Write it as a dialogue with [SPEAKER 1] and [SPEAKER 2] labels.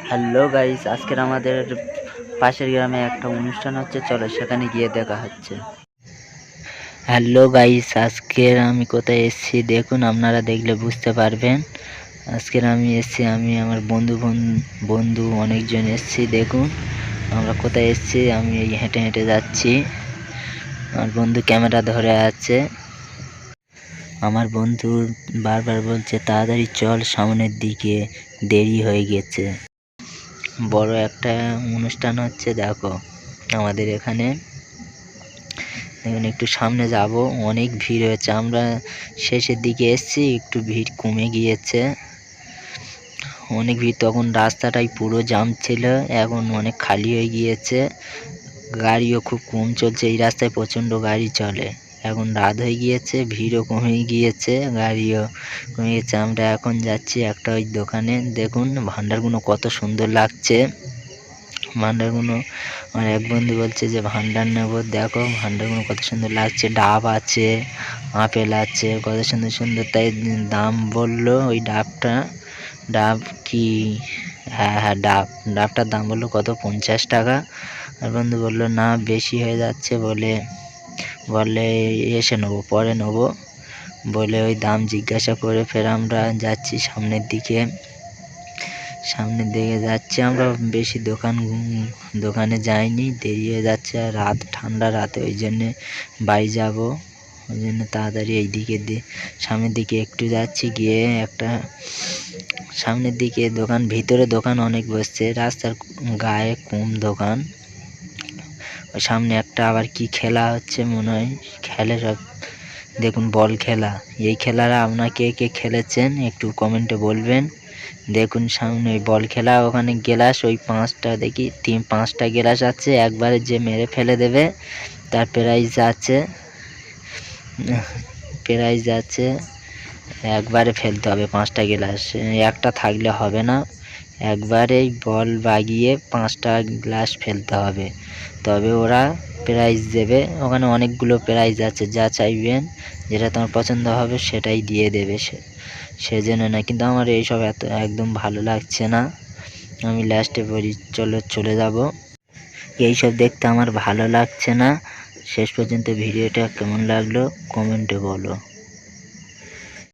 [SPEAKER 1] Hello guys, আজকের আমাদের পাশের গ্রামে একটা অনুষ্ঠান হচ্ছে, চলো সেখানে গিয়ে দেখা হচ্ছে। হ্যালো গাইস, আজকের আমি কোথায় এসেছি দেখুন, আপনারা দেখলে বুঝতে পারবেন। আজকের আমি এসেছি, আমি আমার বন্ধু অনেকজন এসেছি। দেখুন আমরা কোথায় এসেছি, আমি এই হেঁটে হেঁটে যাচ্ছি, আমার বন্ধু ক্যামেরা ধরে আছে। আমার বন্ধু বারবার বলছে তাড়াতাড়ি চল, সামনের দিকে দেরি হয়ে গেছে। বড় একটা অনুষ্ঠান হচ্ছে, দেখো আমাদের এখানে। দেখুন একটু সামনে যাব, অনেক ভিড় হয়েছে। আমরা শেষের দিকে এসেছি, একটু ভিড় কমে গিয়েছে। অনেক ভিড়, তখন রাস্তাটাই পুরো জাম ছিল, এখন অনেক খালি হয়ে গিয়েছে। গাড়িও খুব কম চলছে, এই রাস্তায় প্রচণ্ড গাড়ি চলে। এখন রাত হয়ে গিয়েছে, ভিড়ও কমে গিয়েছে, গাড়িও কমে গিয়েছে। আমরা এখন যাচ্ছি একটা ওই দোকানে। দেখুন ভান্ডারগুলো কত সুন্দর লাগছে। ভান্ডারগুলো আমার এক বন্ধু বলছে যে ভান্ডার নেবো। দেখো ভান্ডারগুলো কত সুন্দর লাগছে, ডাব আছে, আপেল আছে, কত সুন্দর সুন্দর। তাই দাম বললো ওই ডাব কি, হ্যাঁ ডাবটার দাম বললো কত, 50 টাকা। আর বন্ধু বললো না বেশি হয়ে যাচ্ছে, বলে এসে নেবো, পরে নেবো বলে ওই দাম জিজ্ঞাসা করে ফের আমরা যাচ্ছি সামনের দিকে যাচ্ছি। আমরা বেশি দোকানে যাইনি, দেরি হয়ে যাচ্ছে, আর রাত, ঠান্ডা রাতে, ওই জন্যে বাড়ি যাব। ওই জন্য তাড়াতাড়ি এই দিকে সামনের দিকে একটু যাচ্ছি, গিয়ে একটা সামনের দিকে দোকান, ভিতরে দোকান অনেক বসছে, রাস্তার গায়ে কম দোকান। ওই সামনে একটা আবার কি খেলা হচ্ছে মনে হয়, খেলে সব। দেখুন বল খেলা, এই খেলাটা আপনাকে কে খেলেছেন একটু কমেন্টে বলবেন। দেখুন সামনে ওই বল খেলা, ওখানে গ্লাস ওই 5টা, দেখি 5টা গ্লাস আছে, একবারে যে মেরে ফেলে দেবে তার প্রাইজ আছে। একবারে ফেলতে হবে 5টা গ্লাস, একটা থাকলে হবে না। একবারেই বল বাগিয়ে 5টা গ্লাস ফেলতে হবে, তবে ওরা প্রাইজ দেবে। ওখানে অনেকগুলো প্রাইজ আছে, যা চাইবেন, যেটা তোমার পছন্দ হবে সেটাই দিয়ে দেবে সেজন্য না। কিন্তু আমার এইসব একদম ভালো লাগছে না, আমি লাস্টে বলি চলে যাব। এইসব দেখতে আমার ভালো লাগছে না। শেষ পর্যন্ত ভিডিওটা কেমন লাগলো কমেন্টে বলো।